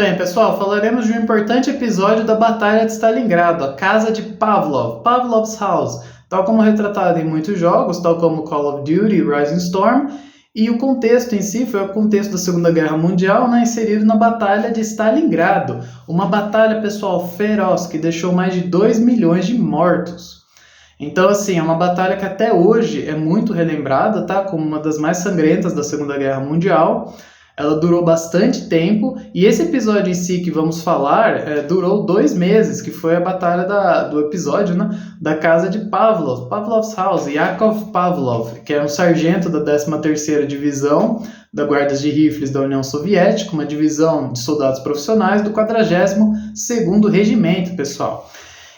bem, pessoal, falaremos de um importante episódio da Batalha de Stalingrado, a Casa de Pavlov, Pavlov's House, tal como retratado em muitos jogos, tal como Call of Duty e Rising Storm, e o contexto em si foi o contexto da Segunda Guerra Mundial, né, inserido na Batalha de Stalingrado, uma batalha, pessoal, feroz, que deixou mais de 2 milhões de mortos. Então, assim, é uma batalha que até hoje é muito relembrada, tá, como uma das mais sangrentas da Segunda Guerra Mundial. Ela durou bastante tempo, e esse episódio em si que vamos falar durou 2 meses, que foi a batalha do episódio, né, da casa de Pavlov, Pavlov's House, Yakov Pavlov, que era um sargento da 13ª Divisão da Guardas de Rifles da União Soviética, uma divisão de soldados profissionais do 42º Regimento, pessoal.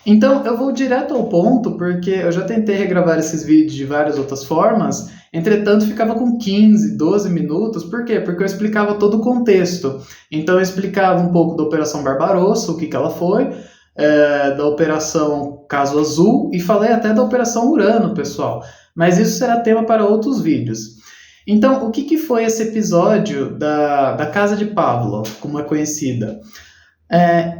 Então, eu vou direto ao ponto, porque eu já tentei regravar esses vídeos de várias outras formas, entretanto ficava com 15, 12 minutos, por quê? Porque eu explicava todo o contexto. Então eu explicava um pouco da Operação Barbarossa, o que ela foi, da Operação Caso Azul, e falei até da Operação Urano, pessoal. Mas isso será tema para outros vídeos. Então, o que foi esse episódio da Casa de Pavlov, como é conhecida?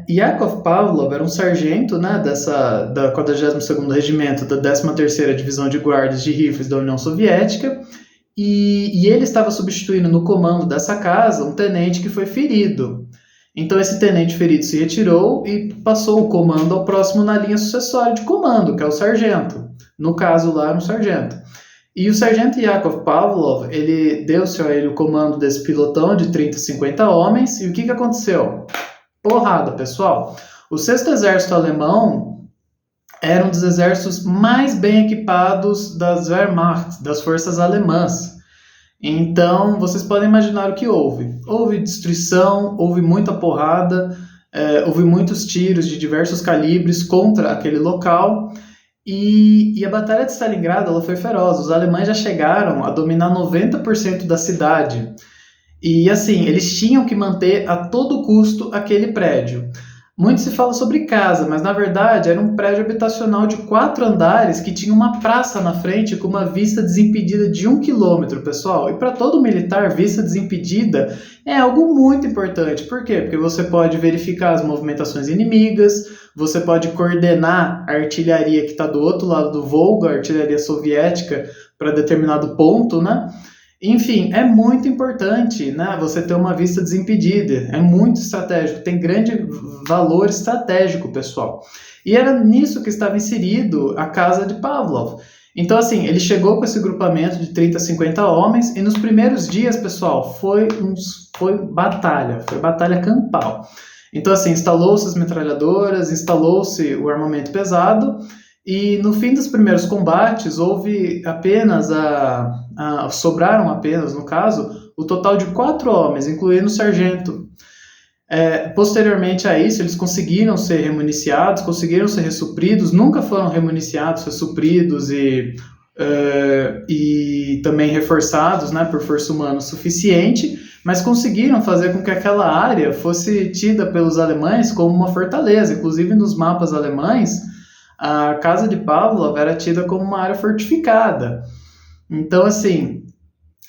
Yakov Pavlov era um sargento, né, da 42º Regimento da 13ª Divisão de Guardas de Rifles da União Soviética, e ele estava substituindo no comando dessa casa um tenente que foi ferido. Então esse tenente ferido se retirou e passou o comando ao próximo na linha sucessória de comando, que é o sargento. No caso lá era um sargento. E o sargento Yakov Pavlov, ele deu-se a ele o comando desse pilotão de 30, 50 homens, e o que aconteceu? Porrada, pessoal. O 6º Exército Alemão era um dos exércitos mais bem equipados das Wehrmacht, das forças alemãs. Então, vocês podem imaginar o que houve. Houve destruição, houve muita porrada, houve muitos tiros de diversos calibres contra aquele local. E a Batalha de Stalingrado ela foi feroz. Os alemães já chegaram a dominar 90% da cidade. E assim, eles tinham que manter a todo custo aquele prédio. Muito se fala sobre casa, mas na verdade era um prédio habitacional de 4 andares que tinha uma praça na frente com uma vista desimpedida de 1 quilômetro, pessoal. E para todo militar, vista desimpedida é algo muito importante. Por quê? Porque você pode verificar as movimentações inimigas, você pode coordenar a artilharia que está do outro lado do Volga, a artilharia soviética, para determinado ponto, né? Enfim, é muito importante, né, você ter uma vista desimpedida, é muito estratégico, tem grande valor estratégico, pessoal. E era nisso que estava inserido a casa de Pavlov. Então, assim, ele chegou com esse grupamento de 30, 50 homens, e nos primeiros dias, pessoal, foi batalha campal. Então, assim, instalou-se as metralhadoras, instalou-se o armamento pesado, e no fim dos primeiros combates, houve apenas sobraram apenas, no caso, o total de 4 homens, incluindo o sargento. Posteriormente a isso, eles conseguiram ser remuniciados, conseguiram ser ressupridos, nunca foram remuniciados, ressupridos e também reforçados, né, por força humana suficiente, mas conseguiram fazer com que aquela área fosse tida pelos alemães como uma fortaleza. Inclusive nos mapas alemães, a casa de Pavlov era tida como uma área fortificada. Então, assim,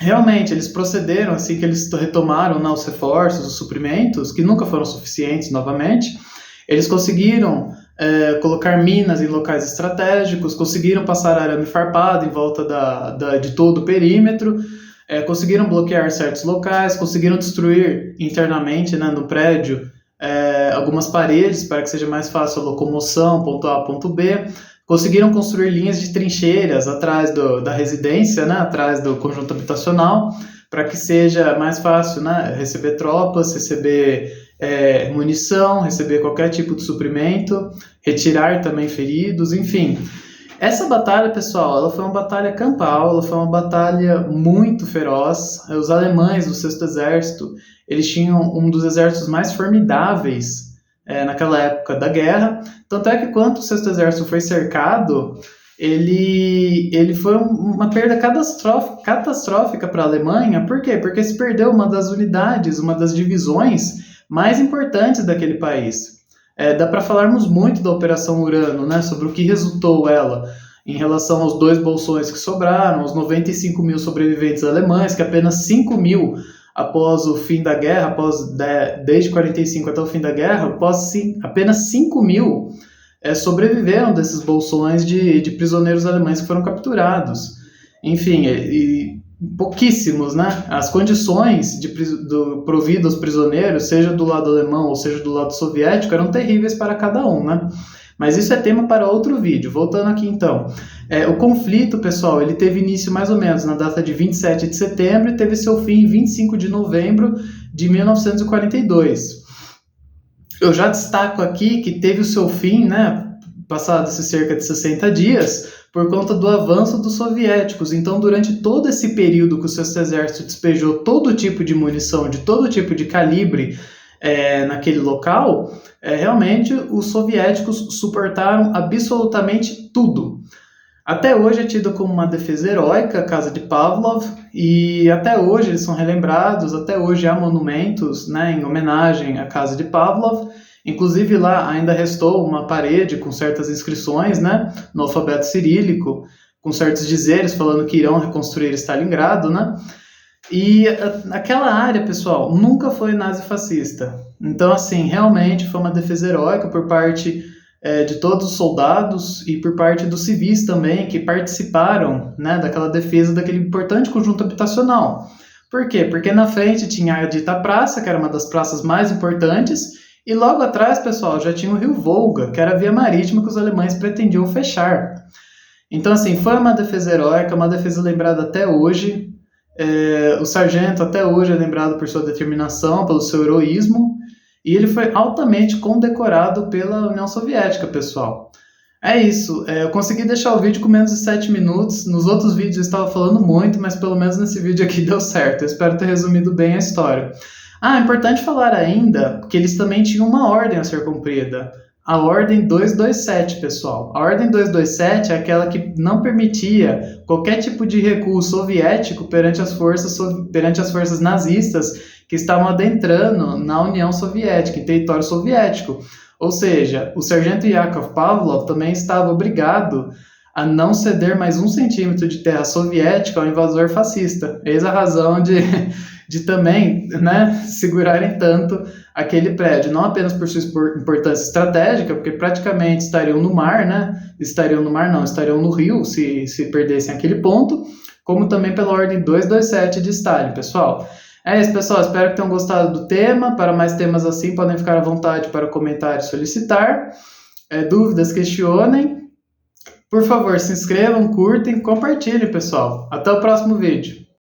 realmente eles procederam, assim que eles retomaram, né, os reforços, os suprimentos, que nunca foram suficientes novamente, eles conseguiram colocar minas em locais estratégicos, conseguiram passar arame farpado em volta de todo o perímetro, conseguiram bloquear certos locais, conseguiram destruir internamente, né, no prédio, algumas paredes para que seja mais fácil a locomoção, ponto A, ponto B. Conseguiram construir linhas de trincheiras atrás da residência, né, atrás do conjunto habitacional, para que seja mais fácil, né, receber tropas, receber munição, receber qualquer tipo de suprimento, retirar também feridos, enfim. Essa batalha, pessoal, ela foi uma batalha campal, ela foi uma batalha muito feroz. Os alemães do 6º Exército, eles tinham um dos exércitos mais formidáveis naquela época da guerra. Tanto é que quando o 6º Exército foi cercado, ele foi uma perda catastrófica para a Alemanha. Por quê? Porque se perdeu uma das unidades, uma das divisões mais importantes daquele país. Dá para falarmos muito da Operação Urano, né, sobre o que resultou ela em relação aos 2 bolsões que sobraram, os 95 mil sobreviventes alemães, que apenas 5 mil após o fim da guerra, desde 45 até o fim da guerra, apenas 5 mil sobreviveram desses bolsões de prisioneiros alemães que foram capturados. Enfim, pouquíssimos, né? As condições providas aos prisioneiros, seja do lado alemão ou seja do lado soviético, eram terríveis para cada um, né? Mas isso é tema para outro vídeo. Voltando aqui então. O conflito, pessoal, ele teve início mais ou menos na data de 27 de setembro e teve seu fim em 25 de novembro de 1942. Eu já destaco aqui que teve o seu fim, né, passados cerca de 60 dias, por conta do avanço dos soviéticos. Então, durante todo esse período que o Sexto Exército despejou todo tipo de munição, de todo tipo de calibre naquele local, realmente os soviéticos suportaram absolutamente tudo. Até hoje é tido como uma defesa heróica a casa de Pavlov, e até hoje eles são relembrados, até hoje há monumentos, né, em homenagem à casa de Pavlov. Inclusive lá ainda restou uma parede com certas inscrições, né, no alfabeto cirílico, com certos dizeres falando que irão reconstruir Stalingrado, né? E aquela área, pessoal, nunca foi nazifascista. Então, assim, realmente foi uma defesa heróica por parte de todos os soldados e por parte dos civis também, que participaram, né, daquela defesa daquele importante conjunto habitacional. Por quê? Porque na frente tinha a dita praça, que era uma das praças mais importantes, e logo atrás, pessoal, já tinha o rio Volga, que era a via marítima que os alemães pretendiam fechar. Então, assim, foi uma defesa heróica, uma defesa lembrada até hoje. O sargento até hoje é lembrado por sua determinação, pelo seu heroísmo, e ele foi altamente condecorado pela União Soviética, pessoal. É isso, eu consegui deixar o vídeo com menos de 7 minutos, nos outros vídeos eu estava falando muito, mas pelo menos nesse vídeo aqui deu certo, eu espero ter resumido bem a história. É importante falar ainda que eles também tinham uma ordem a ser cumprida, a Ordem 227, pessoal. A Ordem 227 é aquela que não permitia qualquer tipo de recuo soviético perante as forças nazistas que estavam adentrando na União Soviética, em território soviético. Ou seja, o sargento Yakov Pavlov também estava obrigado a não ceder mais 1 centímetro de terra soviética ao invasor fascista. Eis a razão de também, né, segurarem tanto aquele prédio, não apenas por sua importância estratégica, porque praticamente estariam no mar, né? Estariam no rio se perdessem aquele ponto, como também pela Ordem 227 de Stalin, pessoal. É isso, pessoal, espero que tenham gostado do tema. Para mais temas assim, podem ficar à vontade para comentar e solicitar. Dúvidas, questionem. Por favor, se inscrevam, curtem, compartilhem, pessoal. Até o próximo vídeo.